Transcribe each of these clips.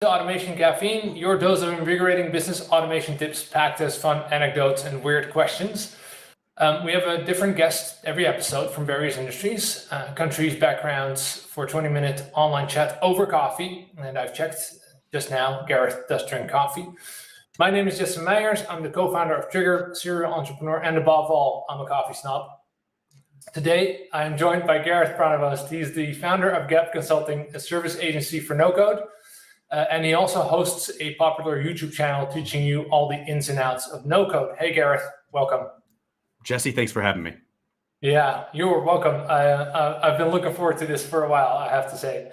To Automation Caffeine, your dose of invigorating business automation tips packed as fun anecdotes and weird questions. We have a different guest every episode from various industries, countries, backgrounds for 20-minute online chat over coffee. And I've checked just now, Gareth does drink coffee. My name is Jesse Meijers. I'm the co-founder of Triggre, serial entrepreneur, and above all, I'm a coffee snob. Today, I am joined by Gareth Pronovost. He's the founder of Gap Consulting, a service agency for NoCode. And he also hosts a popular YouTube channel teaching you all the ins and outs of NoCode. Hey, Gareth, welcome. Jesse, thanks for having me. Yeah, you're welcome. I've been looking forward to this for a while, I have to say.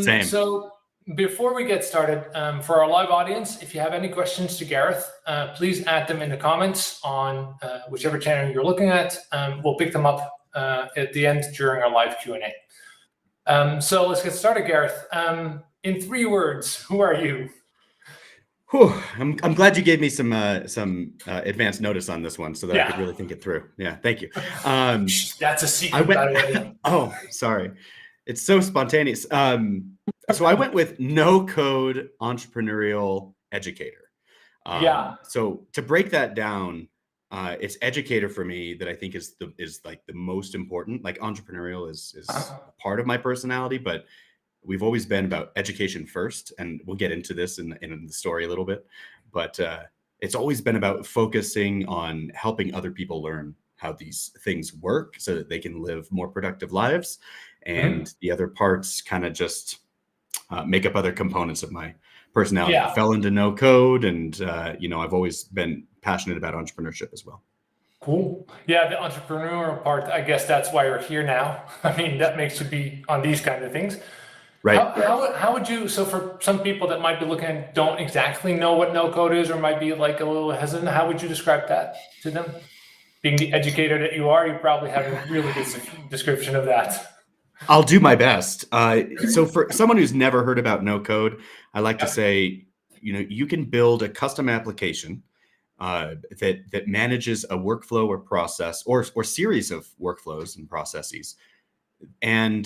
Same. So before we get started, for our live audience, if you have any questions to Gareth, please add them in the comments on whichever channel you're looking at. We'll pick them up at the end during our live Q&A. So let's get started, Gareth. In 3 words, who are you? Whew, I'm glad you gave me some advance notice on this one so that I could really think it through. Yeah, thank you. That's a secret, by the way. Oh, sorry. It's so spontaneous. So I went with NoCode entrepreneurial educator. So to break that down, it's educator for me that I think is like the most important. Like entrepreneurial is a part of my personality, but we've always been about education first, and we'll get into this in the story a little bit, but it's always been about focusing on helping other people learn how these things work so that they can live more productive lives. And the other parts kind of just make up other components of my personality. I fell into NoCode, and I've always been passionate about entrepreneurship as well. Cool. Yeah, the entrepreneurial part, I guess that's why you're here now. I mean, that makes you be on these kind of things. Right. How would you, so for some people that might be looking and don't exactly know what NoCode is or might be like a little hesitant, how would you describe that to them? Being the educator that you are, you probably have a really good description of that. I'll do my best. So for someone who's never heard about NoCode, I like to say, you can build a custom application that manages a workflow or process or series of workflows and processes, and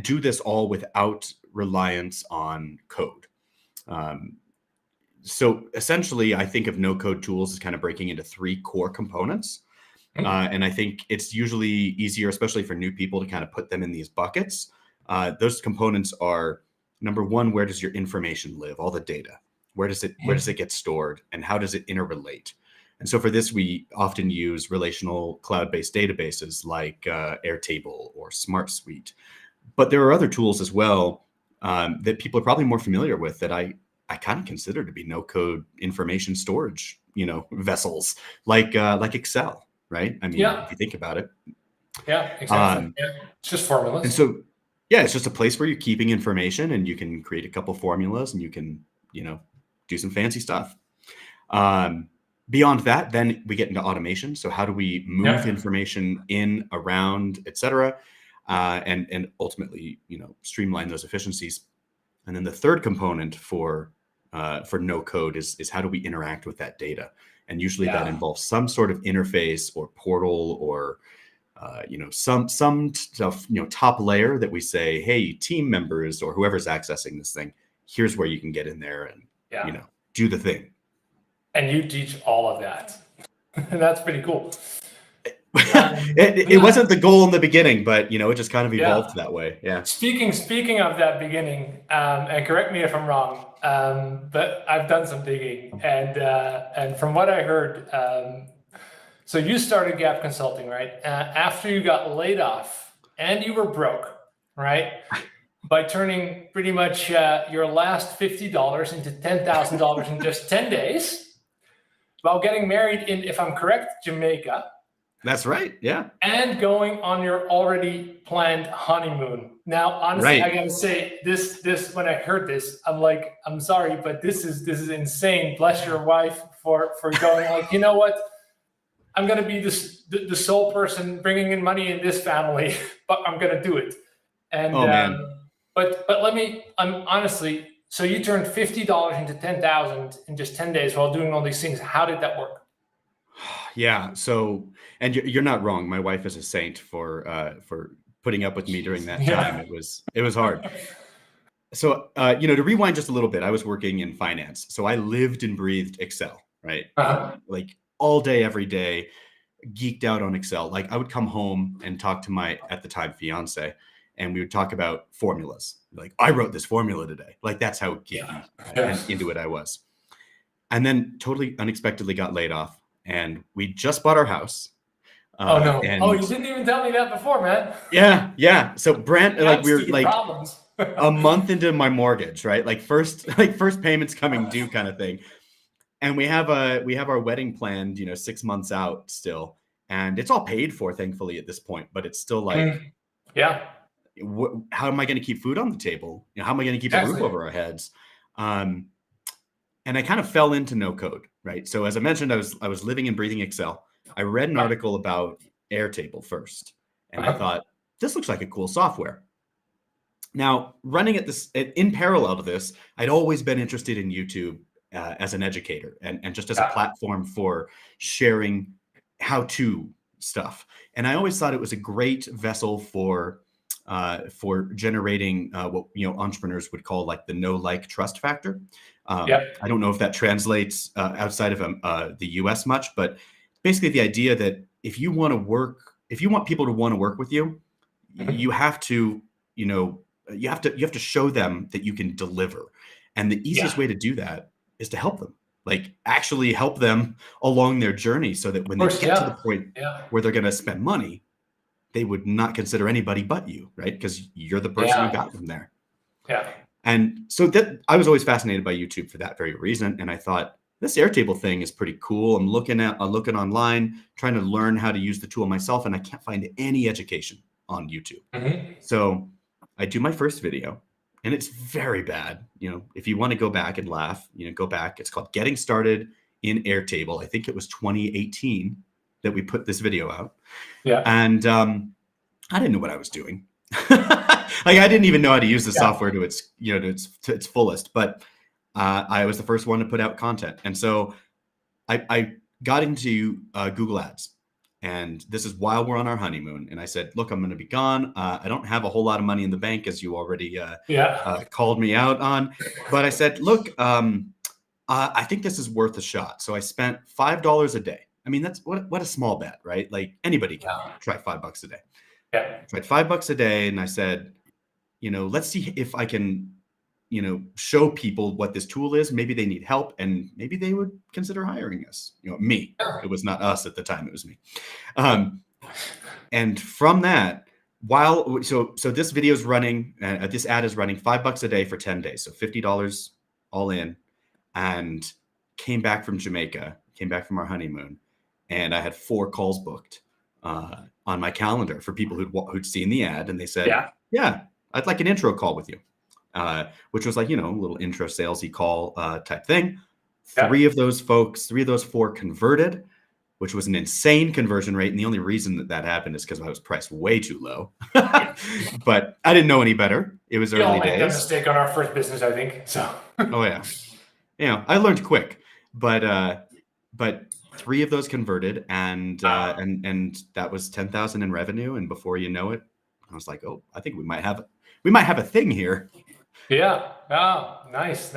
do this all without reliance on code. So essentially, I think of no-code tools as kind of breaking into 3 core components. And I think it's usually easier, especially for new people, to kind of put them in these buckets. Those components are, number 1, where does your information live? All the data. Where does it get stored, and how does it interrelate? And so for this, we often use relational cloud-based databases like Airtable or SmartSuite. But there are other tools as well that people are probably more familiar with that I kind of consider to be no-code information storage, vessels like Excel, right? I mean, if you think about it. Yeah, exactly. It's just formulas. And so, it's just a place where you're keeping information, and you can create a couple formulas, and you can, do some fancy stuff. Beyond that, then we get into automation. So how do we move information in, around, et cetera, and ultimately, streamline those efficiencies. And then the third component for no code is how do we interact with that data? And usually that involves some sort of interface or portal or some stuff, top layer that we say, hey, team members or whoever's accessing this thing, here's where you can get in there and do the thing. And you teach all of that. That's pretty cool. It wasn't the goal in the beginning, but it just kind of evolved that way. Yeah. Speaking of that beginning, and correct me if I'm wrong, but I've done some digging, and from what I heard, so you started Gap Consulting, right? After you got laid off and you were broke, right? By turning pretty much your last $50 into $10,000 in just 10 days. While getting married in, if I'm correct, Jamaica. That's right, yeah. And going on your already planned honeymoon. Now, honestly, I gotta say, this when I heard this, I'm like, I'm sorry, but this is insane. Bless your wife for going like, you know what? I'm gonna be the sole person bringing in money in this family, but I'm gonna do it. And man. But honestly. So you turned $50 into $10,000 in just 10 days while doing all these things. How did that work? Yeah. So, and you're not wrong. My wife is a saint for putting up with me during that time. It was hard. So, to rewind just a little bit, I was working in finance. So I lived and breathed Excel, right? Like all day, every day, geeked out on Excel. Like I would come home and talk to my, at the time, fiance, and we would talk about formulas. Like I wrote this formula today. Like that's how geeky and into it I was. And then totally unexpectedly got laid off. And we just bought our house. Oh no! You didn't even tell me that before, man. Yeah. So Brent, like we were like problems. a month into my mortgage, right? Like first payments coming due kind of thing. And we have our wedding planned, 6 months out still, and it's all paid for, thankfully, at this point. But it's still like, how am I going to keep food on the table? How am I going to keep a roof over our heads? And I kind of fell into NoCode, right? So as I mentioned, I was living and breathing Excel. I read an article about Airtable first, and I thought, this looks like a cool software. Now, running at this in parallel to this, I'd always been interested in YouTube as an educator and just as a platform for sharing how-to stuff. And I always thought it was a great vessel for generating what entrepreneurs would call like the know, like, trust factor. I don't know if that translates outside of the US much, but basically the idea that if you want people to want to work with you, you have to, you have to show them that you can deliver. And the easiest way to do that is to help them, like actually help them along their journey, so that when they get to the point where they're going to spend money, they would not consider anybody but you, right? Because you're the person who got them there. And so that I was always fascinated by YouTube for that very reason. And I thought, this Airtable thing is pretty cool. I'm looking online, trying to learn how to use the tool myself, and I can't find any education on YouTube. So I do my first video, and it's very bad. If you want to go back and laugh, go back. It's called Getting Started in Airtable. I think it was 2018 that we put this video out. And I didn't know what I was doing. Like I didn't even know how to use the software to its fullest. But I was the first one to put out content, and so I got into Google Ads. And this is while we're on our honeymoon. And I said, look, I'm going to be gone. I don't have a whole lot of money in the bank, as you already called me out on. But I said, look, I think this is worth a shot. So I spent $5 a day. I mean, that's what a small bet, right? Like anybody can try $5 a day. Tried $5 a day. And I said, let's see if I can, show people what this tool is. Maybe they need help, and maybe they would consider hiring us. Me. It was not us at the time. It was me. And from that, so this video is running, this ad is running $5 a day for 10 days. So $50 all in, and came back from Jamaica, came back from our honeymoon. And I had 4 calls booked on my calendar for people who'd seen the ad, and they said, yeah, I'd like an intro call with you. Which was like, a little intro salesy call type thing. 3 of those 4 converted, which was an insane conversion rate. And the only reason that happened is because I was priced way too low. But I didn't know any better. It was early days. We made a mistake on our first business, I think. So. Oh yeah. I learned quick, but 3 of those converted, and that was 10,000 in revenue. And before you know it, I was like, oh, I think we might have a thing here. Yeah. Oh, nice.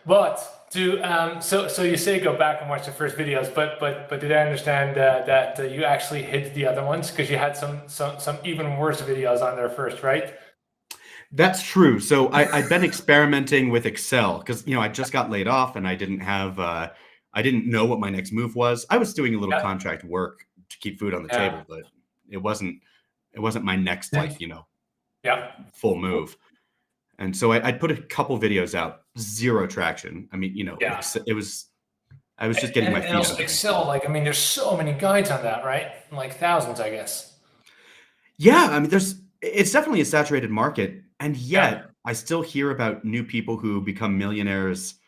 But so you say go back and watch the first videos, but did I understand that you actually hid the other ones because you had some even worse videos on there first, right? That's true. So I'd been experimenting with Excel because I just got laid off, and I didn't know what my next move was. I was doing a little contract work to keep food on the table, but it wasn't my next full move. And so I'd put a couple videos out, 0 traction. I mean, I was just getting my feet out. Excel, there's so many guides on that, right? Like thousands, I guess. Yeah, I mean, it's definitely a saturated market, and yet I still hear about new people who become millionaires,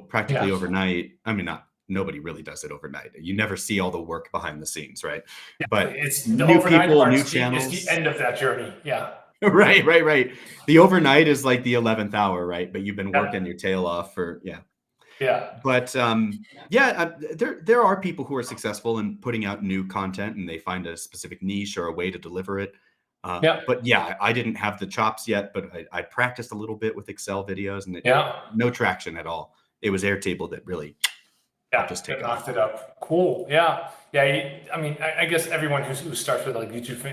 practically overnight. I mean, nobody really does it overnight. You never see all the work behind the scenes, right? But it's new people, new channels. It's the end of that journey. Yeah. Right. The overnight is like the 11th hour, right? But you've been working your tail off for But there are people who are successful in putting out new content, and they find a specific niche or a way to deliver it. But yeah, I didn't have the chops yet, but I practiced a little bit with Excel videos, and no traction at all. It was Airtable that really helped us take off. Knocked it up. Cool. Yeah. I mean, I guess everyone who starts with like YouTube,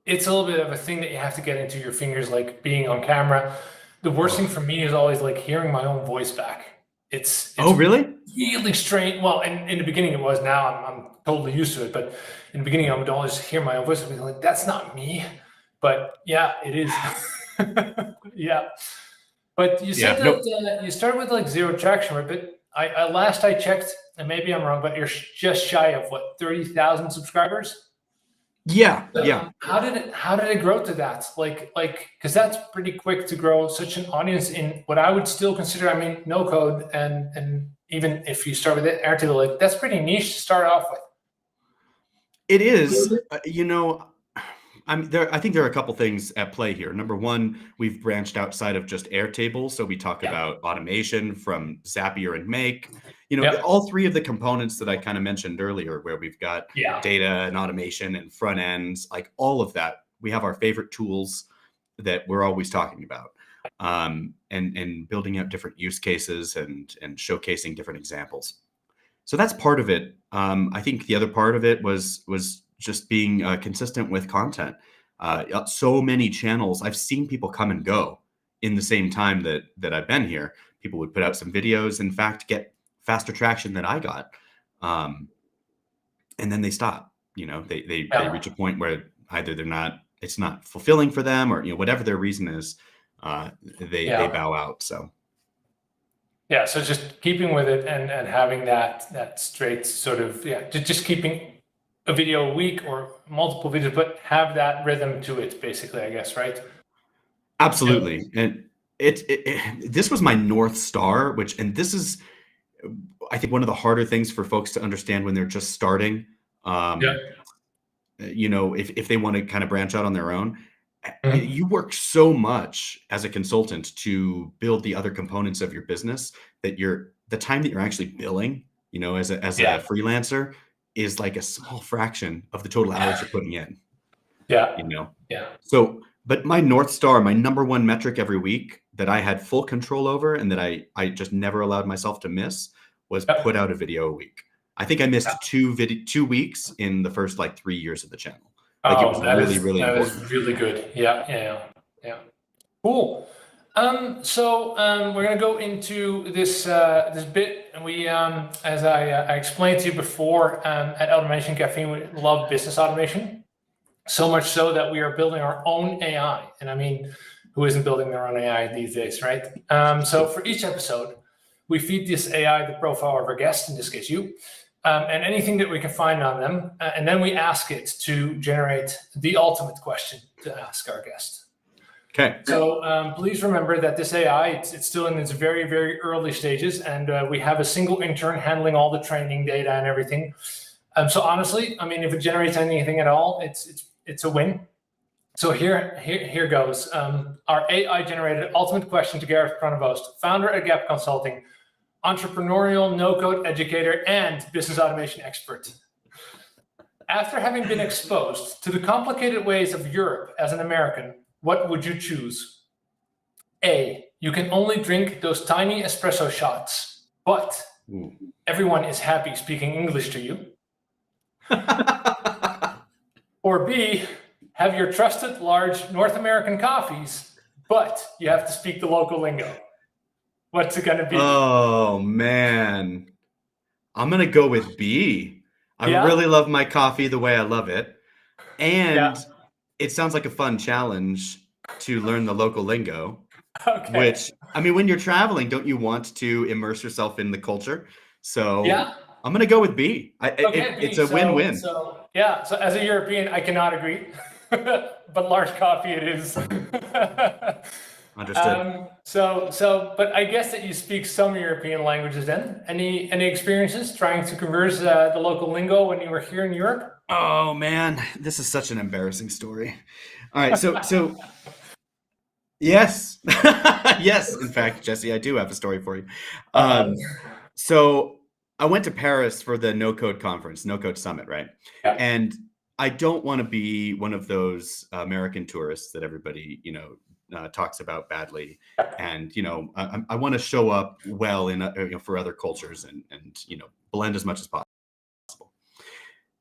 it's a little bit of a thing that you have to get into your fingers, like being on camera. The worst thing for me is always like hearing my own voice back. It's really strange. Well, in the beginning it was. Now I'm totally used to it. But in the beginning, I would always hear my own voice and be like, "That's not me." But yeah, it is. Yeah. But you said that you started with like zero traction, right? But last I checked, and maybe I'm wrong, but you're just shy of what, 30,000 subscribers? Yeah. How did it grow to that? Like, because that's pretty quick to grow such an audience in what I would still consider, I mean, NoCode, and even if you start with it, Airtable, like that's pretty niche to start off with. It is, I think there are a couple things at play here. Number one, we've branched outside of just Airtable. So we talk about automation from Zapier and Make, all three of the components that I kind of mentioned earlier, where we've got data and automation and front ends, like all of that. We have our favorite tools that we're always talking about, and building out different use cases and showcasing different examples. So that's part of it. I think the other part of it was just being consistent with content. So many channels, I've seen people come and go in the same time that I've been here. People would put out some videos, in fact, get faster traction than I got. And then they stop, they reach a point where either it's not fulfilling for them, or, whatever their reason is, they bow out. So. Yeah. So just keeping with it and having that straight sort of, just keeping a video a week or multiple videos, but have that rhythm to it, basically, I guess, right? Absolutely. And this was my North Star, and this is, I think, one of the harder things for folks to understand when they're just starting. If they want to kind of branch out on their own, you work so much as a consultant to build the other components of your business that the time that you're actually billing, as a freelancer, is like a small fraction of the total hours you're putting in. So, but my North Star, my number one metric every week that I had full control over and that I just never allowed myself to miss was put out a video a week. I think I missed 2 weeks in the first 3 years of the channel. It was really important. That was really good. Yeah. Cool. So we're gonna go into this bit, and we, as I explained to you before, at Automation Caffeine, we love business automation, so much so that we are building our own AI. And I mean, who isn't building their own AI these days, right? So for each episode, we feed this AI the profile of our guest, in this case you, and anything that we can find on them, and then we ask it to generate the ultimate question to ask our guest. Okay. So please remember that this AI, it's still in its very, very early stages, and we have a single intern handling all the training data and everything. So honestly, I mean, if it generates anything at all, it's a win. So here goes. Our AI generated ultimate question to Gareth Pronovost, founder at Gap Consulting, entrepreneurial no-code educator, and business automation expert. After having been exposed to the complicated ways of Europe as an American, what would you choose? A, you can only drink those tiny espresso shots, but everyone is happy speaking English to you. Or B, have your trusted large North American coffees, but you have to speak the local lingo. What's it going to be? Oh, man. I'm going to go with B. I really love my coffee the way I love it. And it sounds like a fun challenge to learn the local lingo, which, I mean, when you're traveling, don't you want to immerse yourself in the culture? So I'm going to go with B. It's a win-win. So as a European, I cannot agree, but large coffee it is. Understood. But I guess that you speak some European languages then. Any experiences trying to converse the local lingo when you were here in Europe? Oh man, this is such an embarrassing story. All right, so yes, yes. In fact, Jesse, I do have a story for you. So I went to Paris for the NoCode conference, NoCode Summit, right? Yeah. And I don't want to be one of those American tourists that everybody, talks about badly. And, I want to show up well in, for other cultures and, blend as much as possible.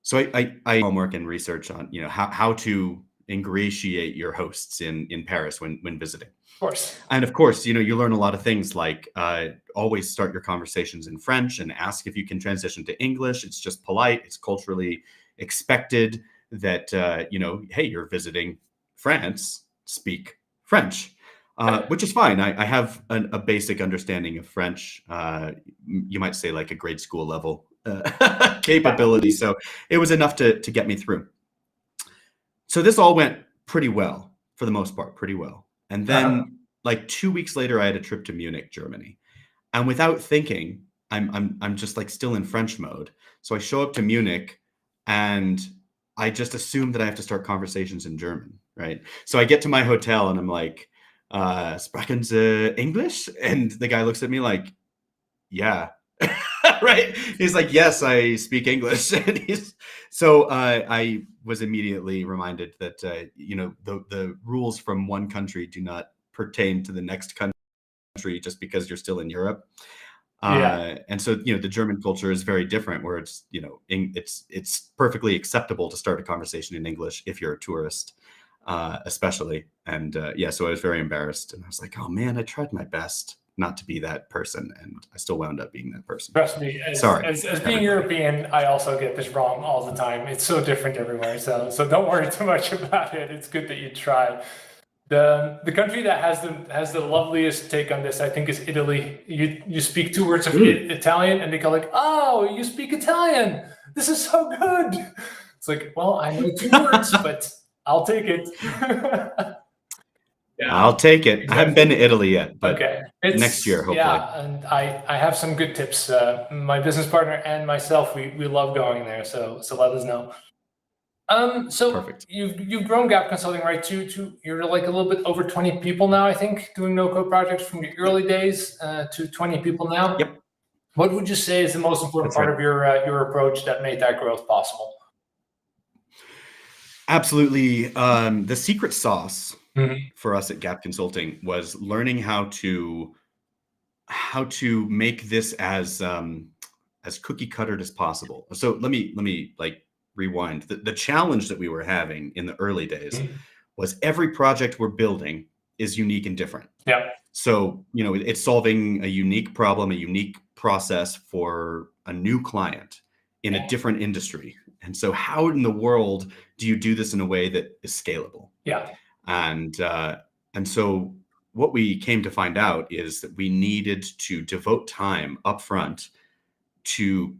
So I homework and research on, how to ingratiate your hosts in Paris when visiting. Of course. And of course, you learn a lot of things like always start your conversations in French and ask if you can transition to English. It's just polite. It's culturally expected that, hey, you're visiting France, speak French, which is fine. I have a basic understanding of French. You might say like a grade school level capability. So it was enough to get me through. So this all went pretty well for the most part, pretty well. And then like 2 weeks later, I had a trip to Munich, Germany. And without thinking, I'm just like still in French mode. So I show up to Munich and I just assume that I have to start conversations in German, right? So I get to my hotel and I'm like, sprechen Sie English? And the guy looks at me like, yeah. Right? He's like, yes, I speak English. And so I was immediately reminded that, the rules from one country do not pertain to the next country just because you're still in Europe. And so, the German culture is very different where it's, it's perfectly acceptable to start a conversation in English if you're a tourist, especially. And so I was very embarrassed and I was like, oh man, I tried my best not to be that person, and I still wound up being that person. Trust me, as being European, I also get this wrong all the time. It's so different everywhere, so don't worry too much about it. It's good that you try. The country that has the loveliest take on this, I think, is Italy. You speak 2 words of Italian, and they go like, "Oh, you speak Italian? This is so good." It's like, well, I know 2 words, but I'll take it. Yeah, I'll take it. Exactly. I haven't been to Italy yet, but next year, hopefully. Yeah, and I have some good tips. My business partner and myself, we love going there. So let us know. So perfect. You've grown Gap Consulting, right? To you're like a little bit over 20 people now, I think, doing no-code projects from the early days to 20 people now. Yep. What would you say is the most important part of your approach that made that growth possible? Absolutely. The secret sauce for us at Gap Consulting was learning how to make this as cookie cuttered as possible. So let me like rewind. The challenge that we were having in the early days was every project we're building is unique and different. Yeah. So, it's solving a unique problem, a unique process for a new client in a different industry. And so how in the world do you do this in a way that is scalable? Yeah. And so what we came to find out is that we needed to devote time upfront to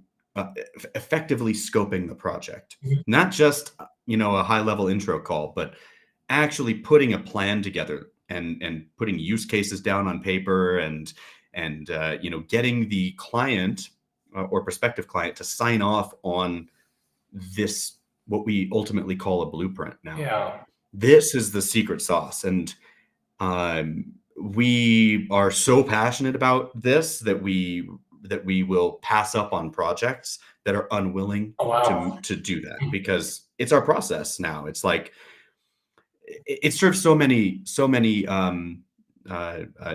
effectively scoping the project, not just, a high level intro call, but actually putting a plan together and putting use cases down on paper and getting the client or prospective client to sign off on this, what we ultimately call a blueprint. Now, this is the secret sauce. And we are so passionate about this that we will pass up on projects that are unwilling to do that, because it's our process now. It's like, it serves so many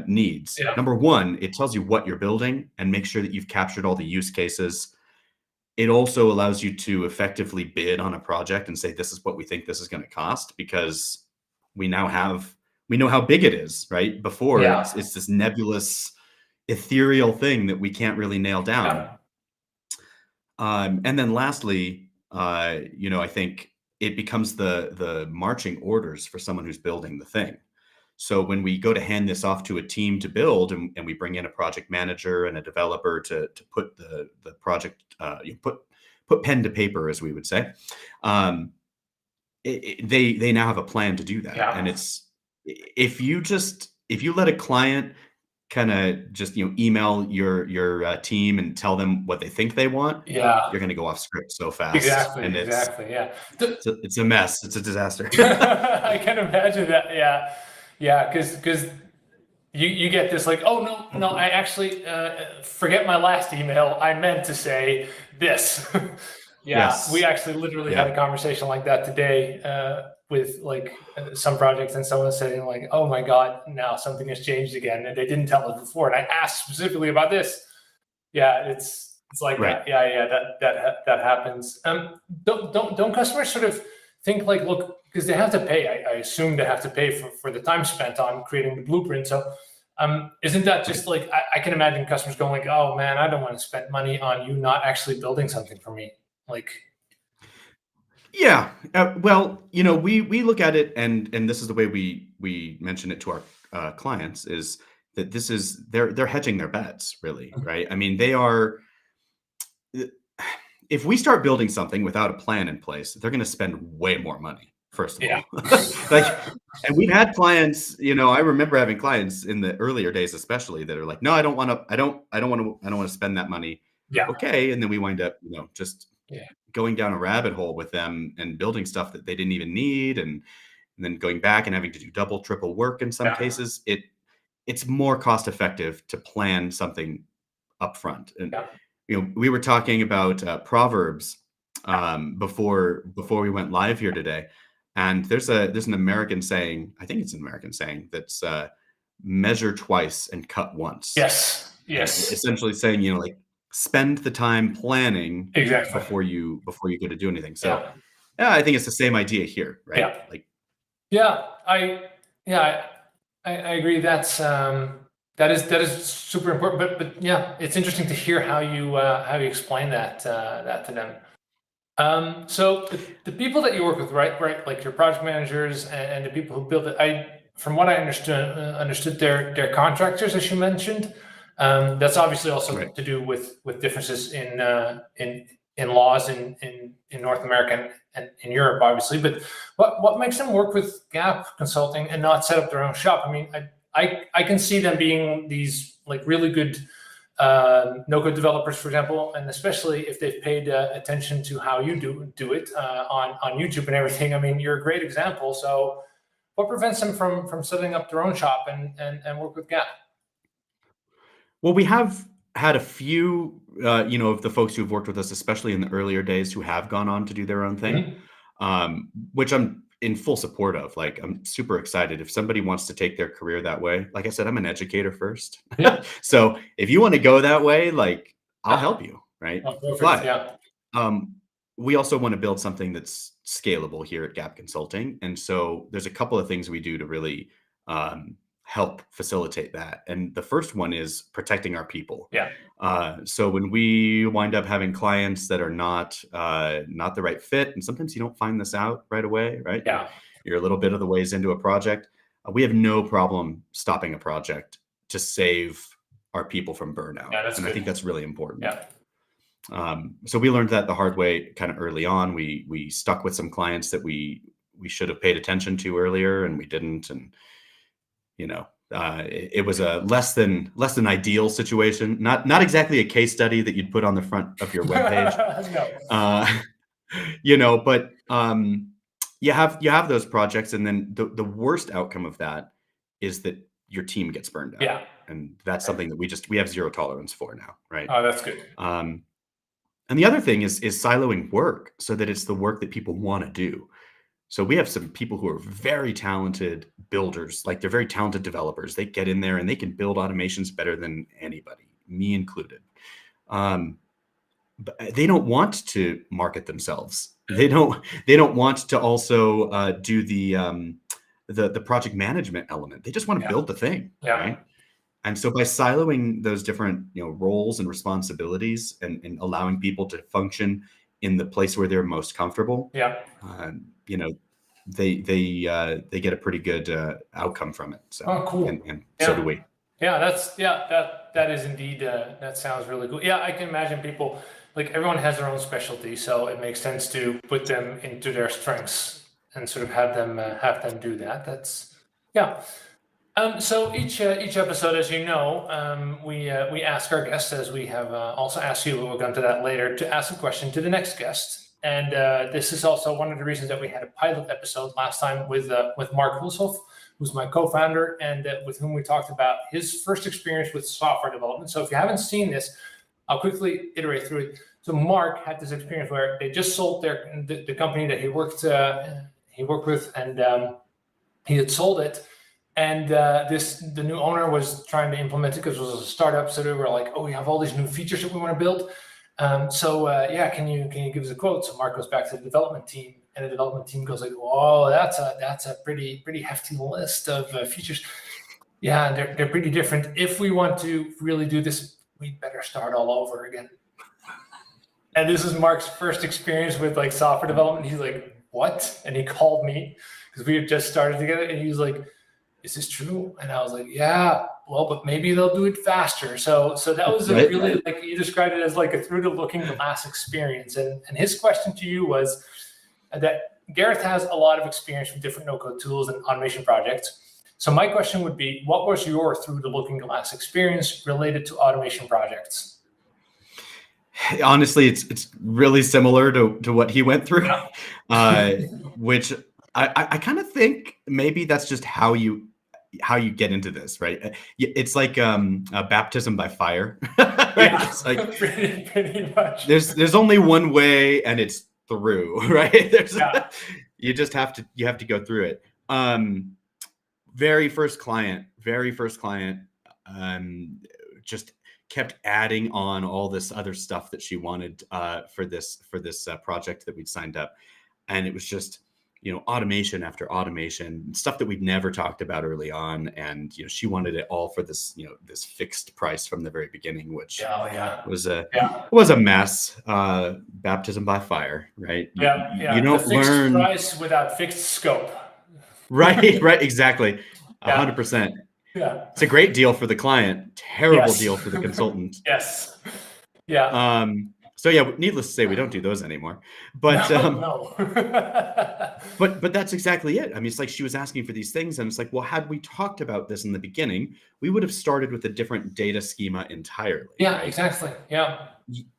needs. Yeah. Number one, it tells you what you're building and make sure that you've captured all the use cases. It also allows you to effectively bid on a project and say, this is what we think this is going to cost, because we know how big it is, right? Before it's this nebulous, ethereal thing that we can't really nail down. And then lastly, I think it becomes the marching orders for someone who's building the thing. So when we go to hand this off to a team to build, and we bring in a project manager and a developer to put the project, put pen to paper, as we would say, they now have a plan to do that. Yeah. And it's, if you let a client kind of just email your team and tell them what they think they want, you're going to go off script so fast. Exactly. And it's a mess. It's a disaster. I can imagine that. Yeah, because you get this like, oh no, I actually forget my last email. I meant to say this. Yes. We actually literally had a conversation like that today with like some projects, and someone saying like, "Oh my God, now something has changed again," and they didn't tell us before. And I asked specifically about this. Yeah, it's like right. that. That happens. Don't customers sort of think like, look, because they have to pay. I assume they have to pay for the time spent on creating the blueprint. So isn't that just like, I can imagine customers going like, oh man, I don't want to spend money on you not actually building something for me. Like, yeah. Well, we look at it, and this is the way we mention it to our clients, is that this is they're hedging their bets, really, right? I mean, they are. If we start building something without a plan in place, they're going to spend way more money. First of all, and we've had clients. I remember having clients in the earlier days, especially, that are like, "No, I don't want to spend that money." Yeah. Okay, and then we wind up, just going down a rabbit hole with them and building stuff that they didn't even need, and then going back and having to do double, triple work in some cases. It's more cost effective to plan something up front. And we were talking about Proverbs before we went live here today, and there's an American saying, I think it's an American saying, that's measure twice and cut once. Yes. Essentially saying, like, spend the time planning before you go to do anything. So yeah, I think it's the same idea here, right? I agree. That is super important. But yeah, it's interesting to hear how you explain that to them. So the people that you work with, right, like your project managers and the people who build it, from what I understood, they're contractors, as you mentioned. That's obviously also to do with differences in laws in North America and in Europe, obviously. But what makes them work with Gap Consulting and not set up their own shop? I mean, I can see them being these like really good no-code developers, for example, and especially if they've paid attention to how you do it on YouTube and everything. I mean, you're a great example. So what prevents them from setting up their own shop and work with Gap? Well, we have had a few, of the folks who've worked with us, especially in the earlier days, who have gone on to do their own thing, which I'm in full support of. Like, I'm super excited if somebody wants to take their career that way. Like I said, I'm an educator first. So if you want to go that way, like, I'll help you, right? But we also want to build something that's scalable here at Gap Consulting. And so there's a couple of things we do to really help facilitate that. And the first one is protecting our people. So when we wind up having clients that are not the right fit, and sometimes you don't find this out right away, right? You're a little bit of the ways into a project. We have no problem stopping a project to save our people from burnout. And I think that's really important. So we learned that the hard way kind of early on. We stuck with some clients that we should have paid attention to earlier, and we didn't. And it was a less than ideal situation. Not exactly a case study that you'd put on the front of your webpage. But you have those projects, and then the worst outcome of that is that your team gets burned out. And that's something that we have zero tolerance for now, right? Oh, that's good. And the other thing is siloing work so that it's the work that people want to do. So we have some people who are very talented builders, like they're very talented developers. They get in there and they can build automations better than anybody, me included. But they don't want to market themselves. They don't want to also do the project management element. They just want to build the thing, right? And so by siloing those different roles and responsibilities and allowing people to function in the place where they're most comfortable, they get a pretty good outcome from it. So, cool. And so do we. That is indeed, that sounds really cool. I can imagine people, like, everyone has their own specialty, so it makes sense to put them into their strengths and sort of have them do that. That's so each episode, as you know, we ask our guests, as we have also asked you, we'll go into that later, to ask a question to the next guest. And this is also one of the reasons that we had a pilot episode last time with Mark Hulshoff, who's my co-founder, and with whom we talked about his first experience with software development. So if you haven't seen this, I'll quickly iterate through it. So Mark had this experience where they just sold the company that he worked with, and he had sold it. And the new owner was trying to implement it because it was a startup. So they were like, "Oh, we have all these new features that we want to build. Can you give us a quote?" So Mark goes back to the development team, and the development team goes like, "Oh, that's a pretty hefty list of features. Yeah, they're pretty different. If we want to really do this, we'd better start all over again." And this is Mark's first experience with like software development. He's like, "What?" And he called me because we had just started together, and he was like, "Is this true?" And I was like, "Yeah, well, but maybe they'll do it faster." So that was right. Really, like, you described it as like a through the looking glass experience. And his question to you was that Gareth has a lot of experience with different no-code tools and automation projects. So my question would be, what was your through the looking glass experience related to automation projects? Honestly, it's really similar to what he went through, which I kind of think maybe that's just how you get into this, right? It's like a baptism by fire. Right? Yeah, it's like pretty much. There's only one way, and it's through, right? You have to go through it. Very first client, just kept adding on all this other stuff that she wanted for this project that we'd signed up, and it was just, automation after automation, stuff that we'd never talked about early on, and she wanted it all for this this fixed price from the very beginning, which was a mess. Baptism by fire, right? You don't learn price without fixed scope. Right, exactly. 100%. Yeah. It's a great deal for the client, terrible deal for the consultant. Yes. Yeah. So needless to say, we don't do those anymore. But no. but that's exactly it. I mean, it's like she was asking for these things, and it's like, well, had we talked about this in the beginning, we would have started with a different data schema entirely. Yeah, right? exactly. Yeah.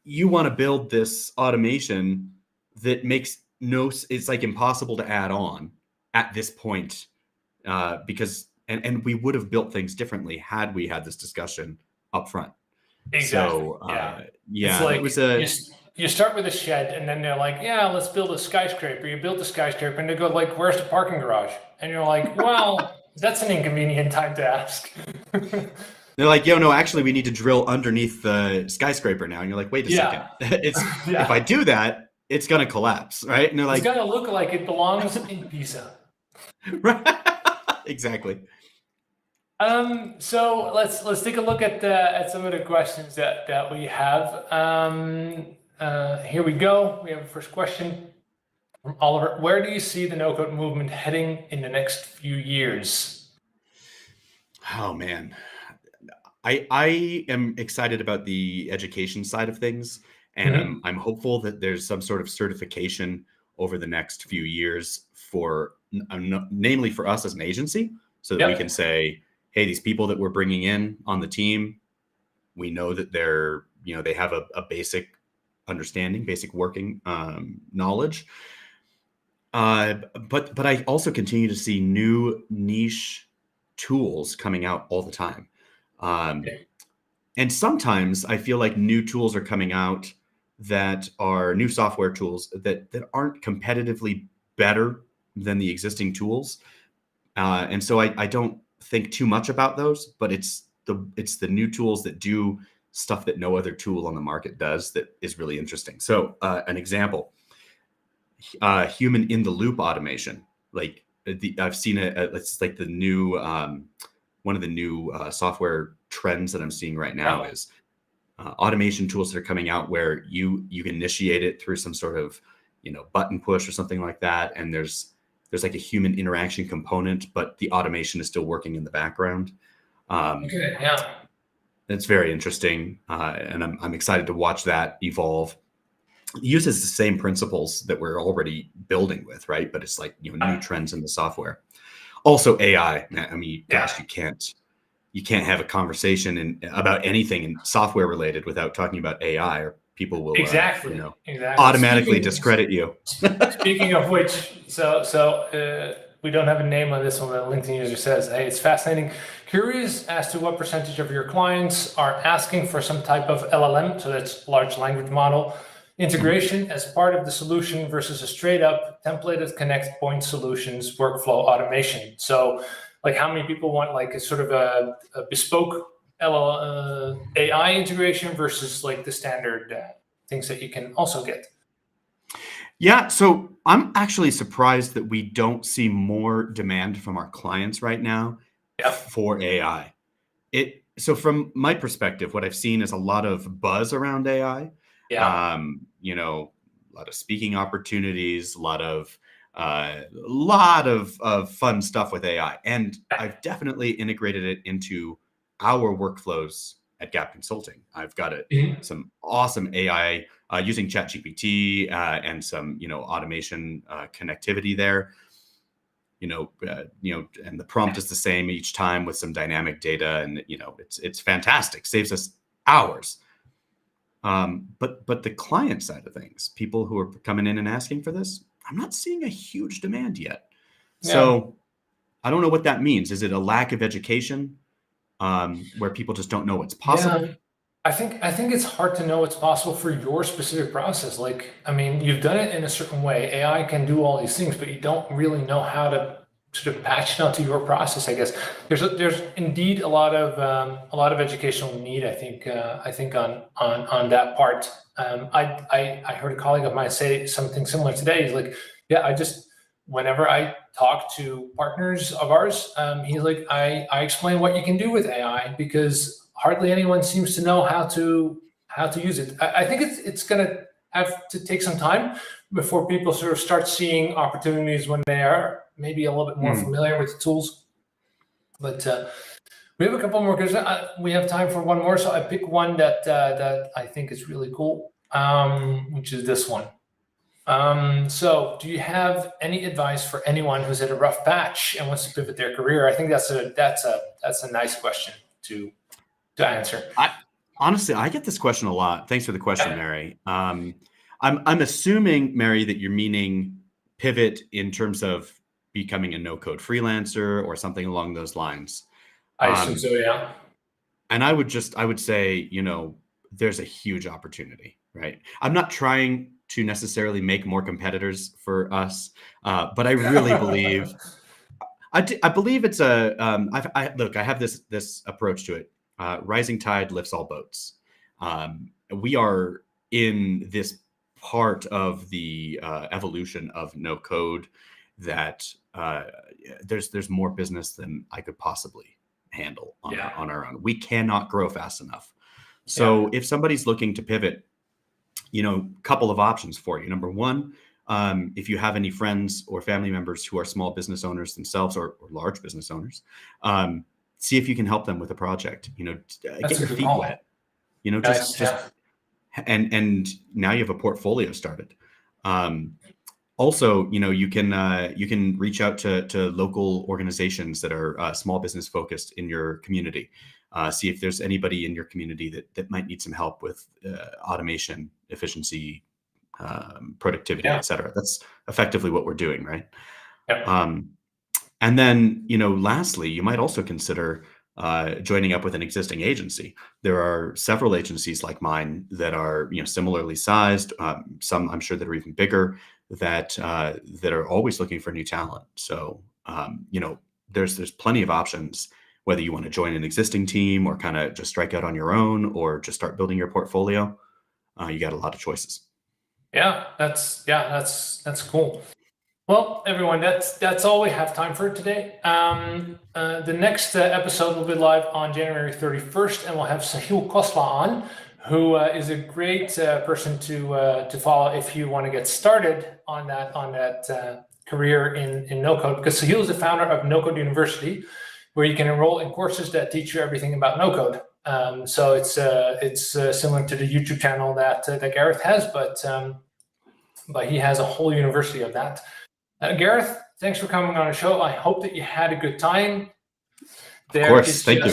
You want to build this automation that makes it's like impossible to add on at this point, because and we would have built things differently had we had this discussion up front. Exactly. So it's like it was you start with a shed, and then they're like, "Yeah, let's build a skyscraper." You build the skyscraper, and they go like, "Where's the parking garage?" And you're like, "Well, that's an inconvenient time to ask." They're like, "Yo, no, actually, we need to drill underneath the skyscraper now." And you're like, "Wait a second. If I do that, it's gonna collapse, right?" And they're like, "It's gonna look like it belongs in Pisa." Right. Exactly. So let's take a look at some of the questions that we have. Here we go. We have a first question from Oliver. Where do you see the no-code movement heading in the next few years? Oh man, I am excited about the education side of things, and I'm hopeful that there's some sort of certification over the next few years for, namely for us as an agency, so that we can say, hey, these people that we're bringing in on the team, we know that they're, they have a basic understanding, basic working knowledge. But I also continue to see new niche tools coming out all the time. And sometimes I feel like new tools are coming out that are new software tools that aren't competitively better than the existing tools. And so I don't think too much about those, but it's the new tools that do stuff that no other tool on the market does that is really interesting. So an example, human in the loop automation. Like I've seen it's like the new one of the new software trends that I'm seeing right now is automation tools that are coming out where you initiate it through some sort of button push or something like that, and there's like a human interaction component, but the automation is still working in the background. It's very interesting, and I'm excited to watch that evolve. It uses the same principles that we're already building with, right? But it's like new trends in the software. Also AI. I mean, gosh, you can't have a conversation about anything in software related without talking about AI, or people will automatically discredit you. Speaking of which, so we don't have a name on this one. The LinkedIn user says, hey, it's fascinating. Curious as to what percentage of your clients are asking for some type of LLM, so that's large language model, integration as part of the solution versus a straight up templated connect point solutions workflow automation. So like how many people want like a sort of a bespoke AI integration versus like the standard things that you can also get? Yeah, so I'm actually surprised that we don't see more demand from our clients right now for AI. So from my perspective, what I've seen is a lot of buzz around AI. You know, a lot of speaking opportunities, a lot of fun stuff with AI, and I've definitely integrated it into our workflows at Gap Consulting. I've got some awesome AI using ChatGPT and some automation connectivity there. And the prompt is the same each time with some dynamic data, and it's fantastic. Saves us hours. But the client side of things, people who are coming in and asking for this, I'm not seeing a huge demand yet. So I don't know what that means. Is it a lack of education where people just don't know what's possible? Yeah. I think it's hard to know what's possible for your specific process. Like, I mean, you've done it in a certain way. AI can do all these things, but you don't really know how to sort of patch it onto your process. I guess there's indeed a lot of educational need. I think on that part. I heard a colleague of mine say something similar today. He's like, yeah, whenever I talk to partners of ours, he's like, I explain what you can do with AI because hardly anyone seems to know how to use it. I think it's going to have to take some time before people sort of start seeing opportunities when they are maybe a little bit more familiar with the tools. But we have a couple more because we have time for one more. So I pick one that I think is really cool, which is this one. So do you have any advice for anyone who's at a rough patch and wants to pivot their career? I think that's a nice question to answer. Honestly, I get this question a lot. Thanks for the question, Mary. I'm assuming, Mary, that you're meaning pivot in terms of becoming a no-code freelancer or something along those lines. I assume so, yeah. And I would say, there's a huge opportunity, right? I'm not trying to necessarily make more competitors for us, but I really believe, I believe it's look, I have this approach to it. Rising tide lifts all boats. We are in this part of the evolution of no code that there's more business than I could possibly handle on our own. We cannot grow fast enough. So if somebody's looking to pivot, couple of options for you. Number one, if you have any friends or family members who are small business owners themselves or large business owners, see if you can help them with a project. Get your feet wet. And now you have a portfolio started. Also, you can reach out to local organizations that are small business focused in your community. See if there's anybody in your community that might need some help with automation, efficiency, productivity, et cetera. That's effectively what we're doing, right? And then, lastly, you might also consider joining up with an existing agency. There are several agencies like mine that are, similarly sized. Some I'm sure that are even bigger that are always looking for new talent. So, there's plenty of options, whether you want to join an existing team or kind of just strike out on your own or just start building your portfolio. You got a lot of choices. Yeah, that's cool. Well, everyone, that's all we have time for today. The next episode will be live on January 31st, and we'll have Sahil Khosla on, who is a great person to follow if you want to get started on that career in no-code, because Sahil is the founder of NoCode University, where you can enroll in courses that teach you everything about no-code. So it's similar to the YouTube channel that Gareth has, but he has a whole university of that. Gareth, thanks for coming on the show. I hope that you had a good time. Of course, thank you.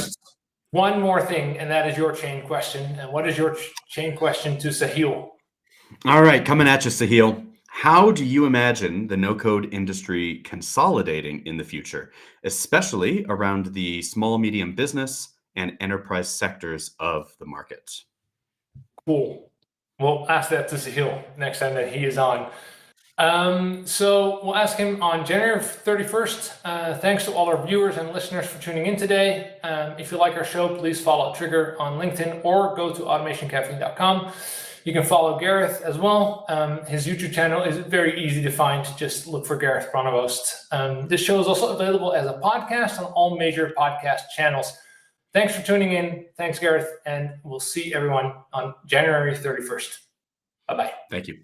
One more thing, and that is your chain question. And what is your chain question to Sahil? All right, coming at you, Sahil. How do you imagine the no-code industry consolidating in the future, especially around the small, medium business and enterprise sectors of the market? Cool. We'll ask that to Sahil next time that he is on. So we'll ask him on January 31st. Thanks to all our viewers and listeners for tuning in today. If you like our show, please follow Triggre on LinkedIn or go to automationcaffeine.com. You can follow Gareth as well. His YouTube channel is very easy to find. Just look for Gareth Pronovost. This show is also available as a podcast on all major podcast channels. Thanks for tuning in. Thanks, Gareth. And we'll see everyone on January 31st. Bye-bye. Thank you.